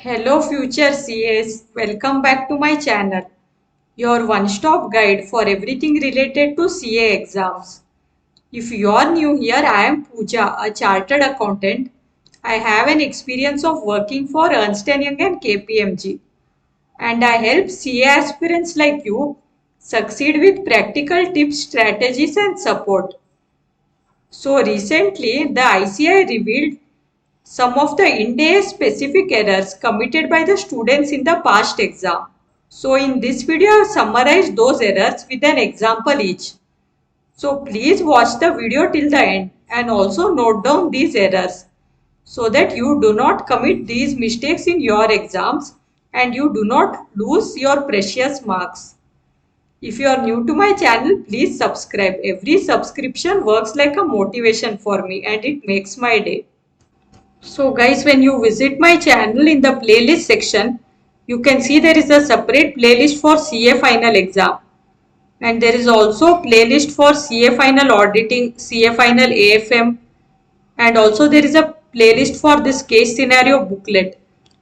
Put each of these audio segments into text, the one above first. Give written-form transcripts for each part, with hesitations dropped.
Hello future CAs, welcome back to my channel, your one-stop guide for everything related to CA exams. If you are new here, I am Pooja, a chartered accountant. I have an experience of working for Ernst& Young and KPMG, and I help CA aspirants like you succeed with practical tips, strategies and support. So recently, the ICI revealed some of the in-day specific errors committed by the students in the past exam. So in this video, I have summarized those errors with an example each. So please watch the video till the end and also note down these errors so that you do not commit these mistakes in your exams and you do not lose your precious marks. If you are new to my channel, please subscribe. Every subscription works like a motivation for me and it makes my day. So guys, when you visit my channel in the playlist section, you can see there is a separate playlist for CA final exam. And there is also playlist for CA final auditing, CA final AFM. And also there is a playlist for this case scenario booklet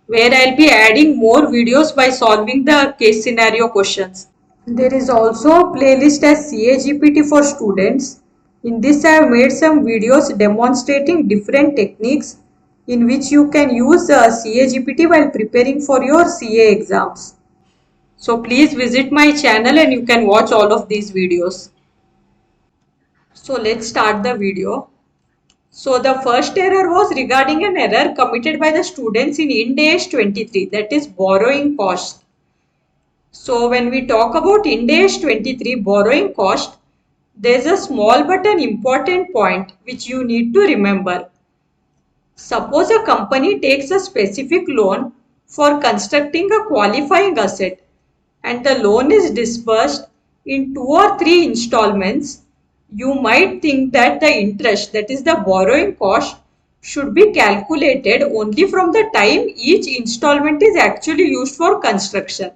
where I'll be adding more videos by solving the case scenario questions. There is also a playlist as CA GPT for students. In this I have made some videos demonstrating different techniques in which you can use CA GPT while preparing for your CA exams. So please visit my channel and you can watch all of these videos. So let's start the video. So the first error was regarding an error committed by the students in Ind AS 23, that is borrowing cost. So when we talk about Ind AS 23 borrowing cost, there is a small but an important point which you need to remember. Suppose a company takes a specific loan for constructing a qualifying asset and the loan is disbursed in 2 or 3 installments. You might think that the interest, that is the borrowing cost, should be calculated only from the time each installment is actually used for construction.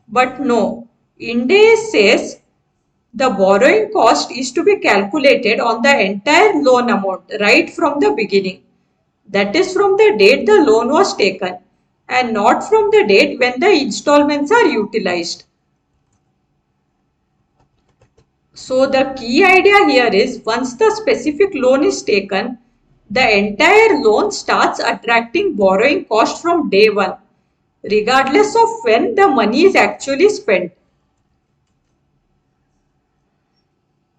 But no, Ind AS says the borrowing cost is to be calculated on the entire loan amount right from the beginning. That is from the date the loan was taken and not from the date when the installments are utilized. So the key idea here is once the specific loan is taken, the entire loan starts attracting borrowing cost from day one, regardless of when the money is actually spent.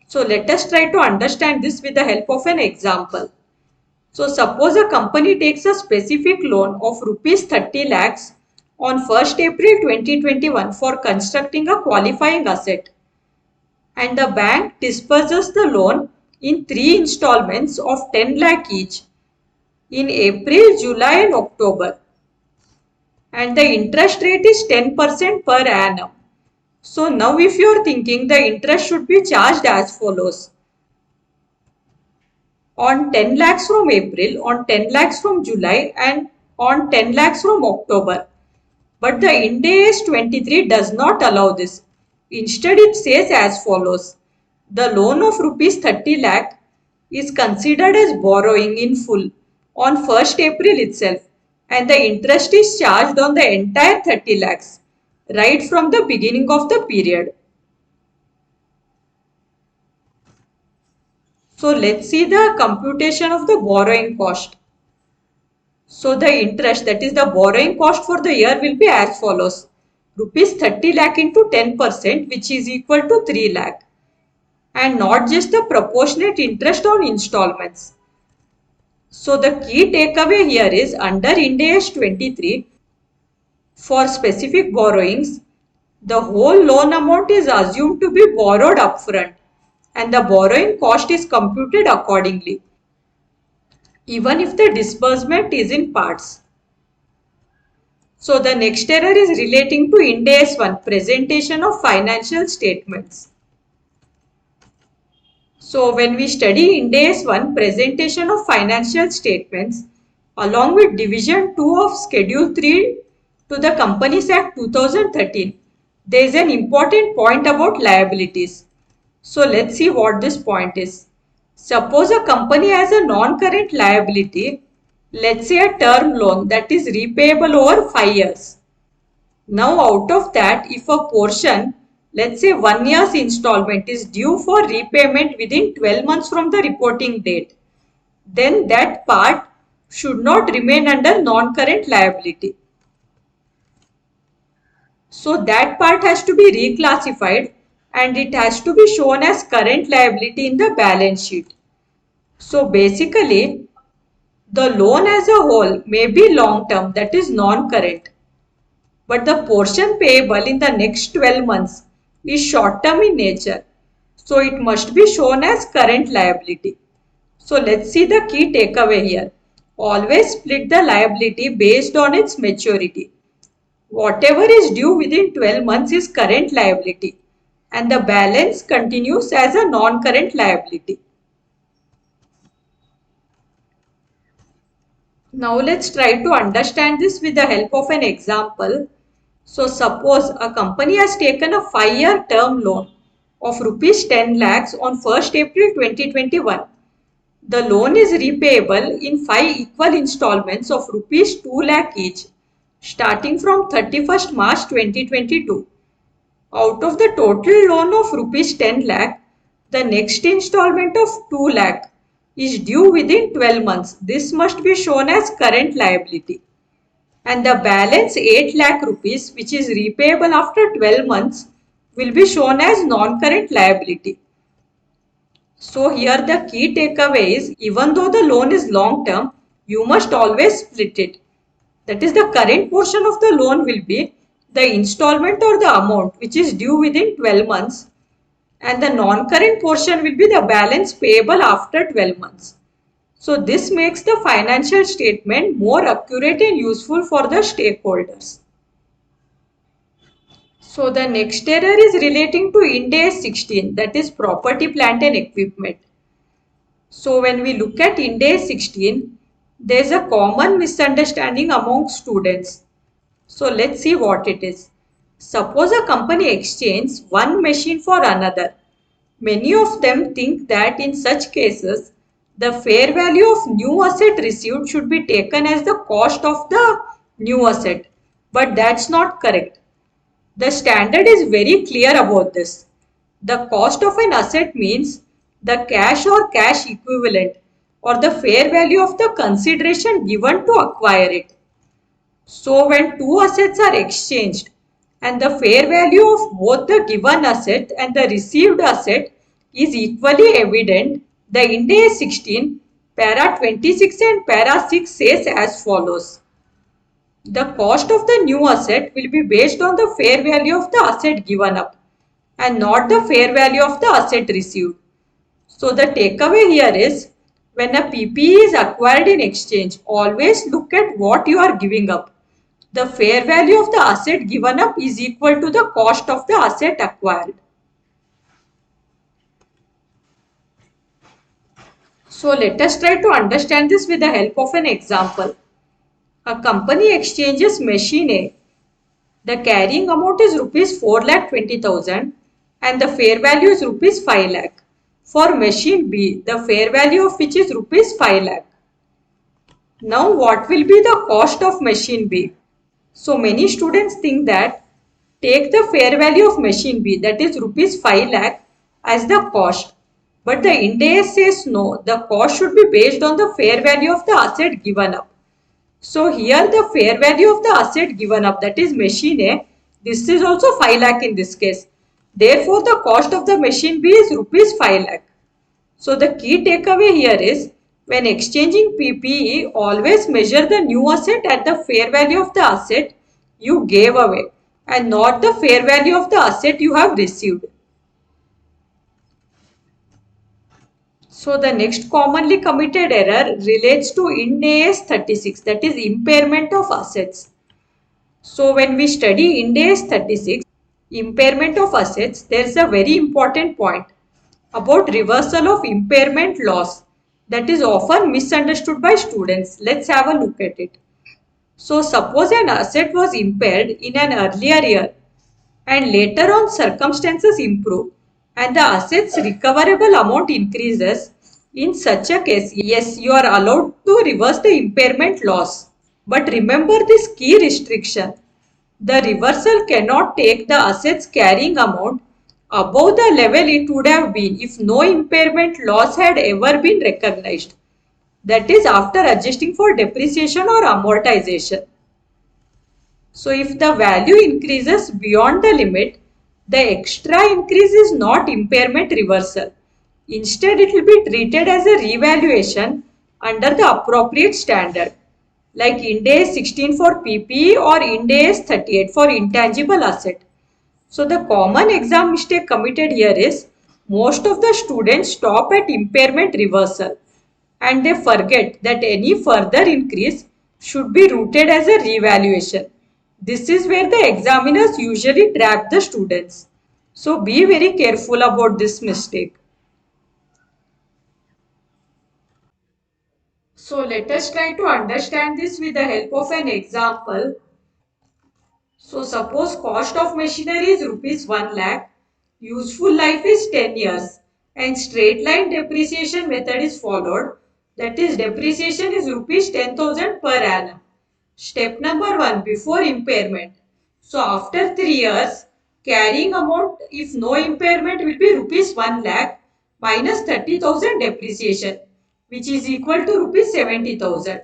So let us try to understand this with the help of an example. So suppose a company takes a specific loan of rupees 30 lakhs on 1st April 2021 for constructing a qualifying asset and the bank disburses the loan in 3 installments of 10 lakh each in April, July and October, and the interest rate is 10% per annum. So now if you are thinking the interest should be charged as follows. On 10 lakhs from April, on 10 lakhs from July and on 10 lakhs from October. But the Ind AS 23 does not allow this. Instead it says as follows. The loan of rupees 30 lakh is considered as borrowing in full on 1st April itself and the interest is charged on the entire 30 lakhs right from the beginning of the period. So let's see the computation of the borrowing cost. So the interest, that is the borrowing cost for the year, will be as follows. Rupees 30 lakh into 10%, which is equal to 3 lakh. And not just the proportionate interest on installments. So the key takeaway here is under Ind AS 23, for specific borrowings, the whole loan amount is assumed to be borrowed upfront and the borrowing cost is computed accordingly, even if the disbursement is in parts. So the next error is relating to Ind AS 1, presentation of financial statements. So when we study Ind AS 1, presentation of financial statements, along with Division 2 of Schedule 3 to the Companies Act 2013, there is an important point about liabilities. So let's see what this point is. Suppose a company has a non-current liability Let's say a term loan that is repayable over 5 years. Now out of that, if a portion, let's say 1 year's installment is due for repayment within 12 months from the reporting date, then that part should not remain under non-current liability. So that part has to be reclassified and it has to be shown as current liability in the balance sheet. So basically, the loan as a whole may be long term, that is non-current, but the portion payable in the next 12 months is short term in nature. So it must be shown as current liability. So let's see the key takeaway here. Always split the liability based on its maturity. Whatever is due within 12 months is current liability and the balance continues as a non-current liability. Now let's try to understand this with the help of an example. So suppose a company has taken a 5-year term loan of rupees 10 lakhs on 1st April 2021. The loan is repayable in 5 equal installments of rupees 2 lakh each starting from 31st March 2022. Out of the total loan of rupees 10 lakh, the next installment of 2 lakh is due within 12 months. This must be shown as current liability. And the balance 8 lakh rupees, which is repayable after 12 months, will be shown as non-current liability. So here the key takeaway is, even though the loan is long term, you must always split it. That is, the current portion of the loan will be the installment or the amount which is due within 12 months, and the non-current portion will be the balance payable after 12 months. So this makes the financial statement more accurate and useful for the stakeholders. So the next error is relating to Ind AS 16, that is property, plant and equipment. So when we look at Ind AS 16, there is a common misunderstanding among students. So let's see what it is. Suppose a company exchanges one machine for another. Many of them think that in such cases, the fair value of new asset received should be taken as the cost of the new asset. But that's not correct. The standard is very clear about this. The cost of an asset means the cash or cash equivalent or the fair value of the consideration given to acquire it. So when two assets are exchanged and the fair value of both the given asset and the received asset is equally evident, the Ind AS 16 para 26 and para 6 says as follows. The cost of the new asset will be based on the fair value of the asset given up and not the fair value of the asset received. So the takeaway here is, when a PPE is acquired in exchange, always look at what you are giving up. The fair value of the asset given up is equal to the cost of the asset acquired. So let us try to understand this with the help of an example. A company exchanges machine A. The carrying amount is rupees 4,20,000 and the fair value is rupees 5 lakh. For machine B, the fair value of which is rupees 5 lakh. Now what will be the cost of machine B? So many students think that take the fair value of machine B, that is rupees 5 lakh, as the cost. But the Ind AS says no, the cost should be based on the fair value of the asset given up. So here the fair value of the asset given up, that is machine A, this is also 5 lakh in this case. Therefore the cost of the machine B is rupees 5 lakh. So the key takeaway here is, when exchanging PPE, always measure the new asset at the fair value of the asset you gave away and not the fair value of the asset you have received. So the next commonly committed error relates to Ind AS 36, that is impairment of assets. So when we study Ind AS 36, impairment of assets, there is a very important point about reversal of impairment loss that is often misunderstood by students. Let's have a look at it. So suppose an asset was impaired in an earlier year and later on circumstances improve and the asset's recoverable amount increases, In such a case, yes, you are allowed to reverse the impairment loss. But remember this key restriction. The reversal cannot take the asset's carrying amount above the level it would have been if no impairment loss had ever been recognized. That is after adjusting for depreciation or amortization. So if the value increases beyond the limit, the extra increase is not impairment reversal. Instead, it will be treated as a revaluation under the appropriate standard, like Ind AS 16 for PPE or Ind AS 38 for intangible asset. So the common exam mistake committed here is most of the students stop at impairment reversal and they forget that any further increase should be routed as a revaluation. This is where the examiners usually trap the students. So be very careful about this mistake. So let us try to understand this with the help of an example. So suppose cost of machinery is rupees 1 lakh, useful life is 10 years and straight line depreciation method is followed. That is depreciation is rupees 10,000 per annum. Step number 1 before impairment. So after 3 years carrying amount if no impairment will be rupees 1 lakh minus 30,000 depreciation which is equal to rupees 70,000.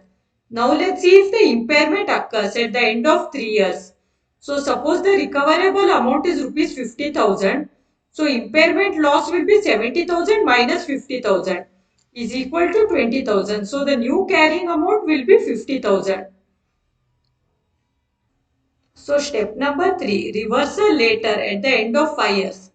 Now let's see if the impairment occurs at the end of 3 years. So suppose the recoverable amount is rupees 50,000. So impairment loss will be 70,000 minus 50,000 is equal to 20,000. So the new carrying amount will be 50,000. So step number 3, reversal later at the end of 5 years.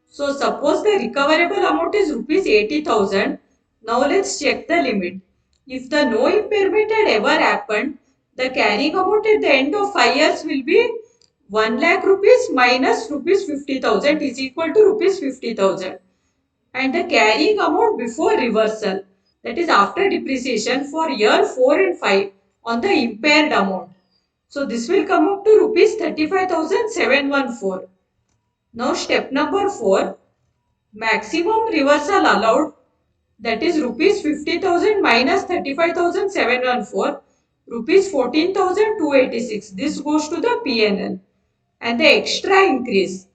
So suppose the recoverable amount is rupees 80,000. Now let's check the limit. If the no impairment had ever happened, the carrying amount at the end of 5 years will be 1 lakh rupees minus rupees 50,000 is equal to rupees 50,000. And the carrying amount before reversal, that is after depreciation for year 4 and 5 on the impaired amount. So this will come up to rupees 35,714. Now step number 4, maximum reversal allowed, that is rupees 50,000 minus 35,714, rupees 14,286. This goes to the PNL. And the extra increase,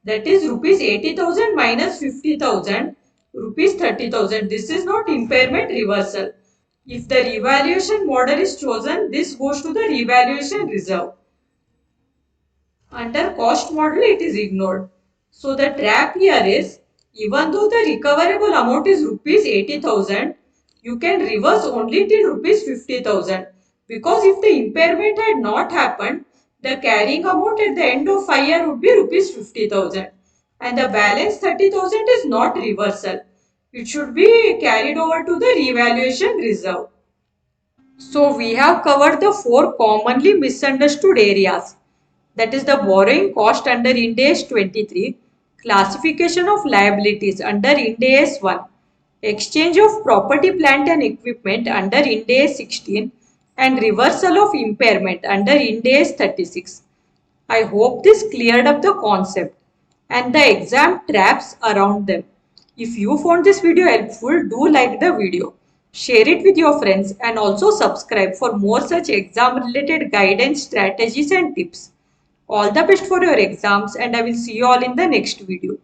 that is rupees 80,000 minus 50,000, rupees 30,000. This is not impairment reversal. If the revaluation model is chosen, this goes to the revaluation reserve. Under cost model, it is ignored. So the trap here is, even though the recoverable amount is rupees 80,000, you can reverse only till rupees 50,000. Because if the impairment had not happened, the carrying amount at the end of 5 years would be rupees 50,000. And the balance 30,000 is not reversal. It should be carried over to the revaluation reserve. So we have covered the 4 commonly misunderstood areas. That is the borrowing cost under Ind AS 23, classification of liabilities under Ind AS 1, exchange of property, plant and equipment under Ind AS 16 and reversal of impairment under Ind AS 36. I hope this cleared up the concept and the exam traps around them. If you found this video helpful, do like the video, share it with your friends and also subscribe for more such exam related guidance, strategies and tips. All the best for your exams and I will see you all in the next video.